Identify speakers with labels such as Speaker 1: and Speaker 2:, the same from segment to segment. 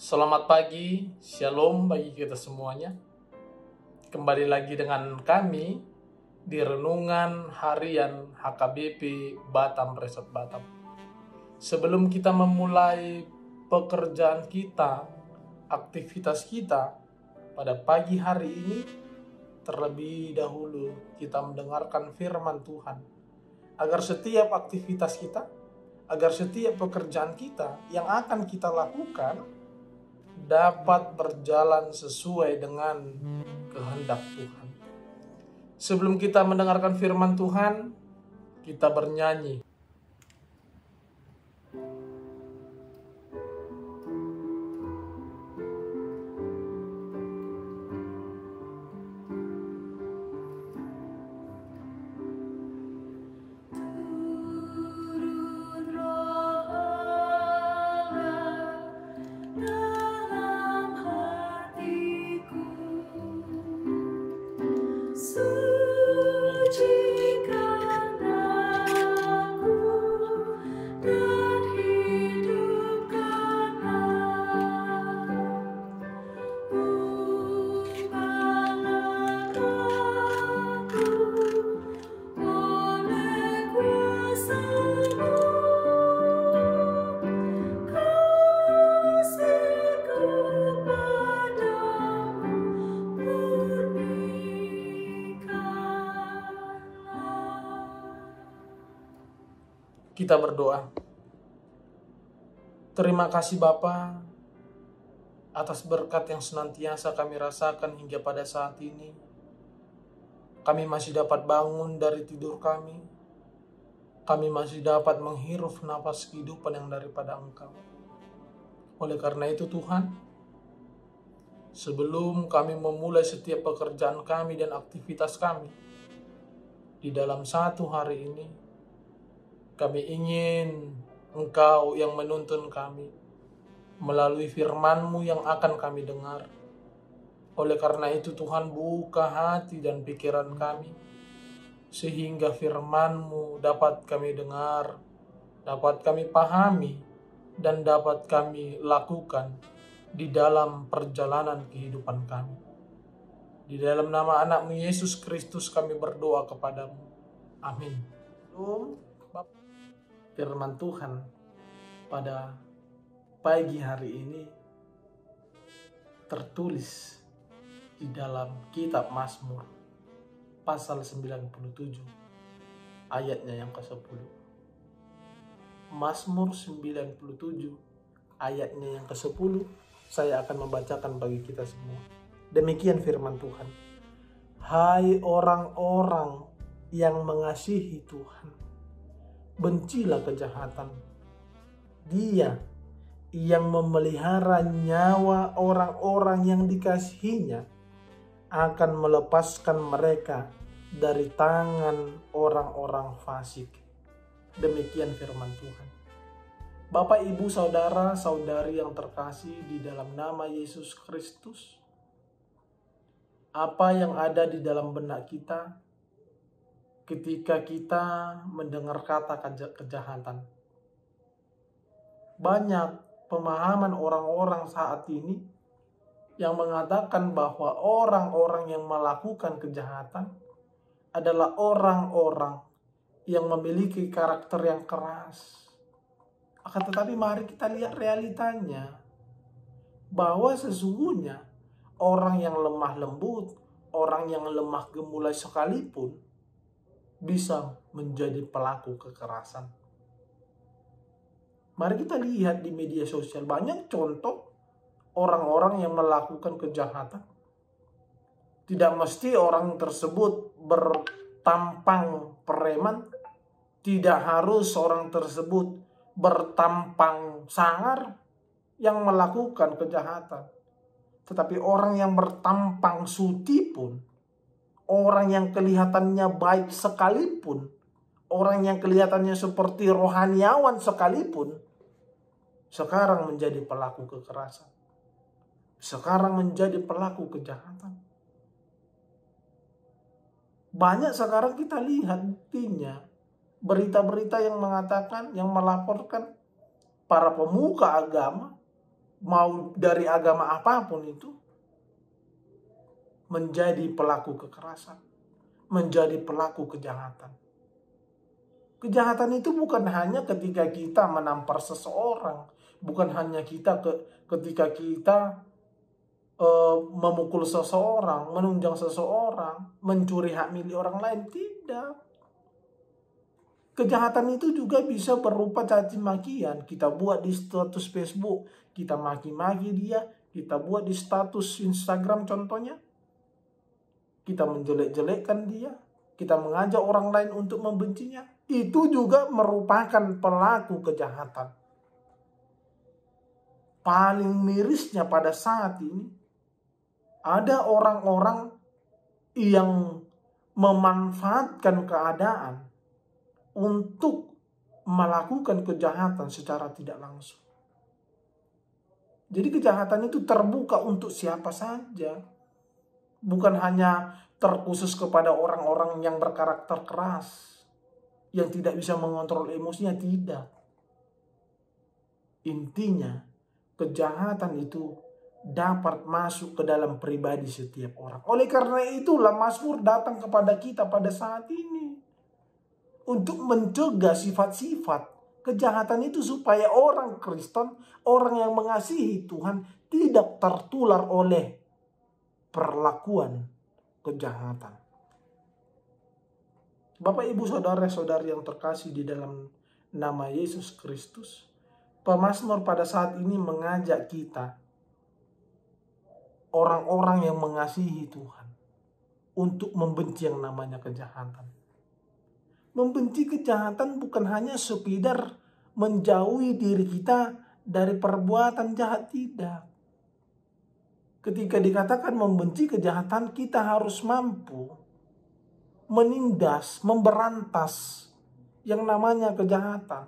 Speaker 1: Selamat pagi, shalom bagi kita semuanya. Kembali lagi dengan kami di Renungan Harian HKBP Batam Resort Batam. Sebelum kita memulai pekerjaan kita, aktivitas kita pada pagi hari ini, terlebih dahulu kita mendengarkan firman Tuhan. Agar setiap aktivitas kita, agar setiap pekerjaan kita yang akan kita lakukan dapat berjalan sesuai dengan kehendak Tuhan. Sebelum kita mendengarkan firman Tuhan, kita bernyanyi. Kita berdoa. Terima kasih Bapa atas berkat yang senantiasa kami rasakan hingga pada saat ini. Kami masih dapat bangun dari tidur kami. Kami masih dapat menghirup nafas kehidupan yang daripada Engkau. Oleh karena itu Tuhan, sebelum kami memulai setiap pekerjaan kami dan aktivitas kami di dalam satu hari ini, kami ingin Engkau yang menuntun kami melalui firman-Mu yang akan kami dengar. Oleh karena itu Tuhan, buka hati dan pikiran kami, sehingga firman-Mu dapat kami dengar, dapat kami pahami, dan dapat kami lakukan di dalam perjalanan kehidupan kami. Di dalam nama anak-Mu Yesus Kristus kami berdoa kepadamu. Amin. Firman Tuhan pada pagi hari ini tertulis di dalam kitab Mazmur pasal 97 ayatnya yang ke-10. Mazmur 97 ayatnya yang ke-10 saya akan membacakan bagi kita semua. Demikian firman Tuhan. Hai orang-orang yang mengasihi Tuhan, bencilah kejahatan. Dia yang memelihara nyawa orang-orang yang dikasihinya akan melepaskan mereka dari tangan orang-orang fasik. Demikian firman Tuhan. Bapak, Ibu, Saudara, Saudari yang terkasih di dalam nama Yesus Kristus, apa yang ada di dalam benak kita ketika kita mendengar kata kejahatan? Banyak pemahaman orang-orang saat ini yang mengatakan bahwa orang-orang yang melakukan kejahatan adalah orang-orang yang memiliki karakter yang keras. Akan tetapi mari kita lihat realitanya, bahwa sesungguhnya orang yang lemah lembut, orang yang lemah gemulai sekalipun bisa menjadi pelaku kekerasan. Mari kita lihat di media sosial, banyak contoh orang-orang yang melakukan kejahatan. Tidak mesti orang tersebut bertampang preman, tidak harus orang tersebut bertampang sangar yang melakukan kejahatan. Tetapi orang yang bertampang suci pun, orang yang kelihatannya baik sekalipun, orang yang kelihatannya seperti rohaniawan sekalipun, sekarang menjadi pelaku kekerasan. Sekarang menjadi pelaku kejahatan. Banyak sekarang kita lihat buktinya. Berita-berita yang mengatakan, yang melaporkan para pemuka agama mau dari agama apapun itu, menjadi pelaku kekerasan, menjadi pelaku kejahatan. Kejahatan itu bukan hanya ketika kita menampar seseorang, bukan hanya ketika kita memukul seseorang, menunjang seseorang, mencuri hak milik orang lain. Tidak. Kejahatan itu juga bisa berupa caci makian. Kita buat di status Facebook, kita maki-maki dia, kita buat di status Instagram contohnya. Kita menjelek-jelekkan dia, kita mengajak orang lain untuk membencinya. Itu juga merupakan pelaku kejahatan. Paling mirisnya pada saat ini, ada orang-orang yang memanfaatkan keadaan untuk melakukan kejahatan secara tidak langsung. Jadi kejahatan itu terbuka untuk siapa saja. Bukan hanya terkhusus kepada orang-orang yang berkarakter keras, yang tidak bisa mengontrol emosinya, tidak. Intinya, kejahatan itu dapat masuk ke dalam pribadi setiap orang. Oleh karena itulah Mazmur datang kepada kita pada saat ini untuk mencegah sifat-sifat kejahatan itu, supaya orang Kristen, orang yang mengasihi Tuhan, tidak tertular oleh perlakuan kejahatan. Bapak, Ibu, saudara-saudari yang terkasih di dalam nama Yesus Kristus, pemazmur pada saat ini mengajak kita, orang-orang yang mengasihi Tuhan, untuk membenci yang namanya kejahatan. Membenci kejahatan bukan hanya sekedar menjauhi diri kita dari perbuatan jahat, tidak. Ketika dikatakan membenci kejahatan, kita harus mampu menindas, memberantas yang namanya kejahatan.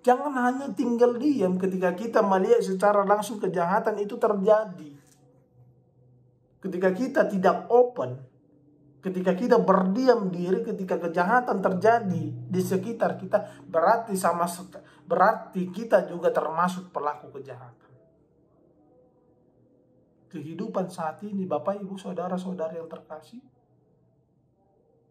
Speaker 1: Jangan hanya tinggal diam ketika kita melihat secara langsung kejahatan itu terjadi. Ketika kita tidak open, ketika kita berdiam diri ketika kejahatan terjadi di sekitar kita, berarti kita juga termasuk pelaku kejahatan. Kehidupan saat ini, Bapak, Ibu, saudara-saudari yang terkasih,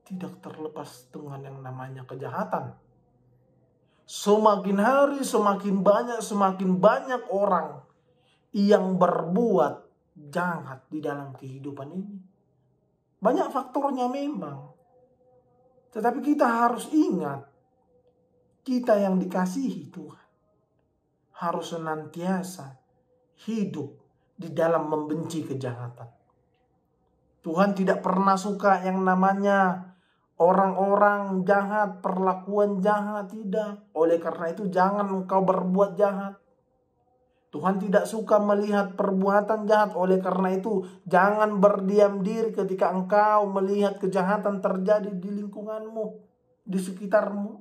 Speaker 1: tidak terlepas dengan yang namanya kejahatan. Semakin hari semakin banyak orang yang berbuat jahat di dalam kehidupan ini. Banyak faktornya memang. Tetapi kita harus ingat, kita yang dikasihi Tuhan harus senantiasa hidup di dalam membenci kejahatan. Tuhan tidak pernah suka yang namanya orang-orang jahat, perlakuan jahat, tidak. Oleh karena itu jangan engkau berbuat jahat. Tuhan tidak suka melihat perbuatan jahat. Oleh karena itu jangan berdiam diri ketika engkau melihat kejahatan terjadi di lingkunganmu, di sekitarmu.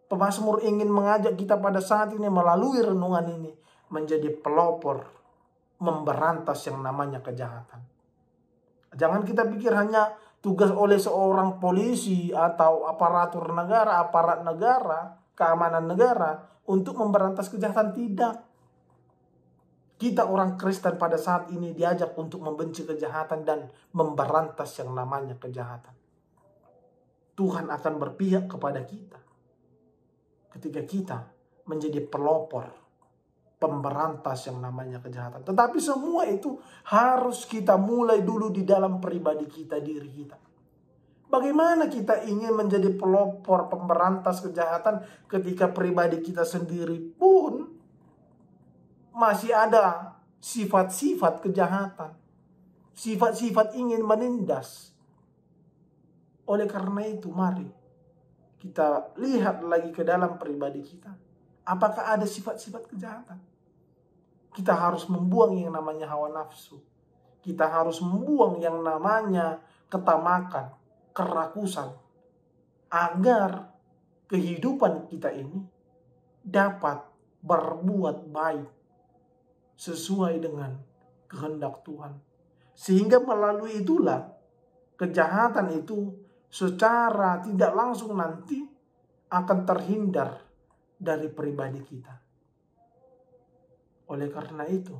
Speaker 1: Pemazmur ingin mengajak kita pada saat ini melalui renungan ini menjadi pelopor, memberantas yang namanya kejahatan. Jangan kita pikir hanya tugas oleh seorang polisi atau aparat negara, keamanan negara untuk memberantas kejahatan. Tidak. Kita orang Kristen pada saat ini diajak untuk membenci kejahatan dan memberantas yang namanya kejahatan. Tuhan akan berpihak kepada kita ketika kita menjadi pelopor, pemberantas yang namanya kejahatan. Tetapi semua itu harus kita mulai dulu di dalam pribadi kita, diri kita. Bagaimana kita ingin menjadi pelopor, pemberantas kejahatan ketika pribadi kita sendiri pun masih ada sifat-sifat kejahatan, sifat-sifat ingin menindas. Oleh karena itu mari kita lihat lagi ke dalam pribadi kita. Apakah ada sifat-sifat kejahatan? Kita harus membuang yang namanya hawa nafsu. Kita harus membuang yang namanya ketamakan, kerakusan. Agar kehidupan kita ini dapat berbuat baik sesuai dengan kehendak Tuhan. Sehingga melalui itulah kejahatan itu secara tidak langsung nanti akan terhindar dari pribadi kita. Oleh karena itu,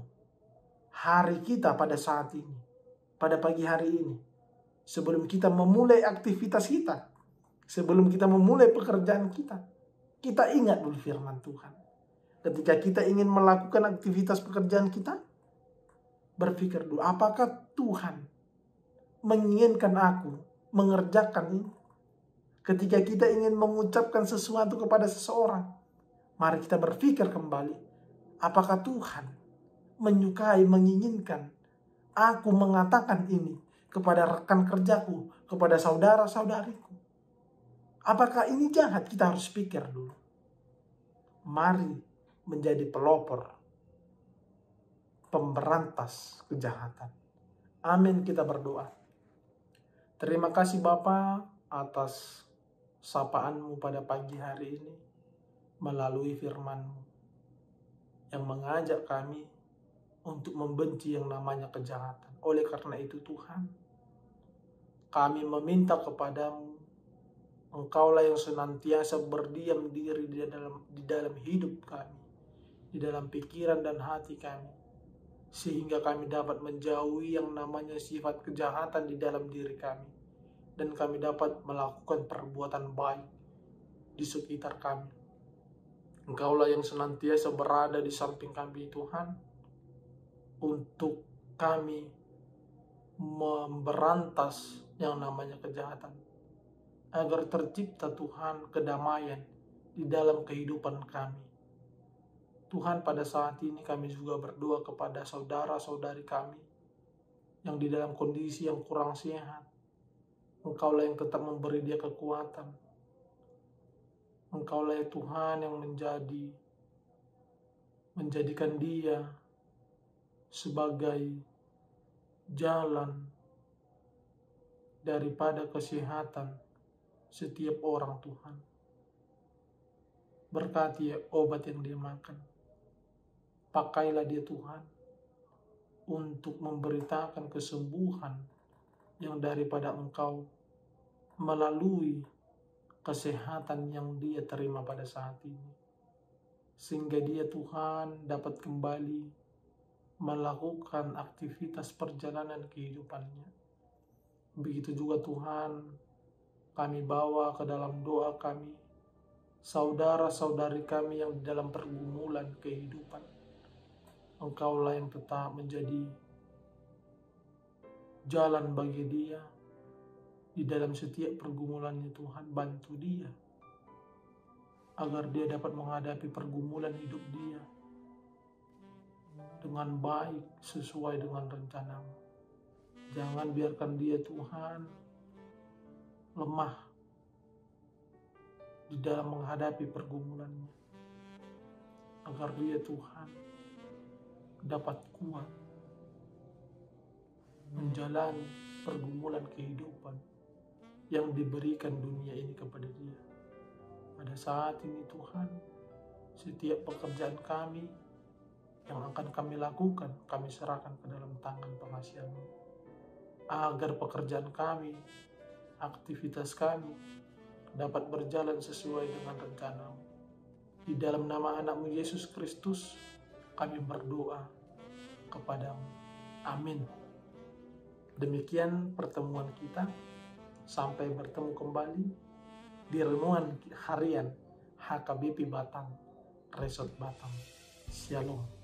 Speaker 1: hari kita pada saat ini, pada pagi hari ini, sebelum kita memulai aktivitas kita, sebelum kita memulai pekerjaan kita, kita ingat dulu firman Tuhan. Ketika kita ingin melakukan aktivitas pekerjaan kita, berpikir dulu, apakah Tuhan menginginkan aku mengerjakan ini? Ketika kita ingin mengucapkan sesuatu kepada seseorang, mari kita berpikir kembali, apakah Tuhan menyukai, menginginkan aku mengatakan ini kepada rekan kerjaku, kepada saudara-saudariku? Apakah ini jahat? Kita harus pikir dulu. Mari menjadi pelopor, pemberantas kejahatan. Amin, kita berdoa. Terima kasih Bapa atas sapaan-Mu pada pagi hari ini melalui firman-Mu yang mengajak kami untuk membenci yang namanya kejahatan. Oleh karena itu Tuhan, kami meminta kepadamu, Engkaulah yang senantiasa berdiam diri di dalam hidup kami, di dalam pikiran dan hati kami, sehingga kami dapat menjauhi yang namanya sifat kejahatan di dalam diri kami, dan kami dapat melakukan perbuatan baik di sekitar kami. Engkaulah yang senantiasa berada di samping kami Tuhan, untuk kami memberantas yang namanya kejahatan, agar tercipta Tuhan kedamaian di dalam kehidupan kami. Tuhan, pada saat ini kami juga berdoa kepada saudara-saudari kami yang di dalam kondisi yang kurang sehat. Engkaulah yang tetap memberi dia kekuatan. Engkaulah ya Tuhan yang menjadikan dia sebagai jalan daripada kesehatan setiap orang Tuhan. Berkati obat yang dia makan. Pakailah dia Tuhan untuk memberitakan kesembuhan yang daripada Engkau melalui kesehatan yang dia terima pada saat ini. Sehingga dia Tuhan dapat kembali melakukan aktivitas perjalanan kehidupannya. Begitu juga Tuhan, kami bawa ke dalam doa kami saudara-saudari kami yang di dalam pergumulan kehidupan. Engkaulah yang tetap menjadi jalan bagi dia di dalam setiap pergumulannya Tuhan. Bantu dia agar dia dapat menghadapi pergumulan hidup dia dengan baik sesuai dengan rencana-Mu. Jangan biarkan dia Tuhan lemah di dalam menghadapi pergumulannya, agar dia Tuhan dapat kuat menjalani pergumulan kehidupan yang diberikan dunia ini kepada dia. Pada saat ini Tuhan, setiap pekerjaan kami yang akan kami lakukan, kami serahkan ke dalam tangan pengasihan-Mu, agar pekerjaan kami, aktivitas kami dapat berjalan sesuai dengan rencana-Mu. Di dalam nama anak-Mu Yesus Kristus, kami berdoa kepadamu. Amin. Demikian pertemuan kita. Sampai bertemu kembali di renungan harian HKBP Batam, Resort Batam. Shalom.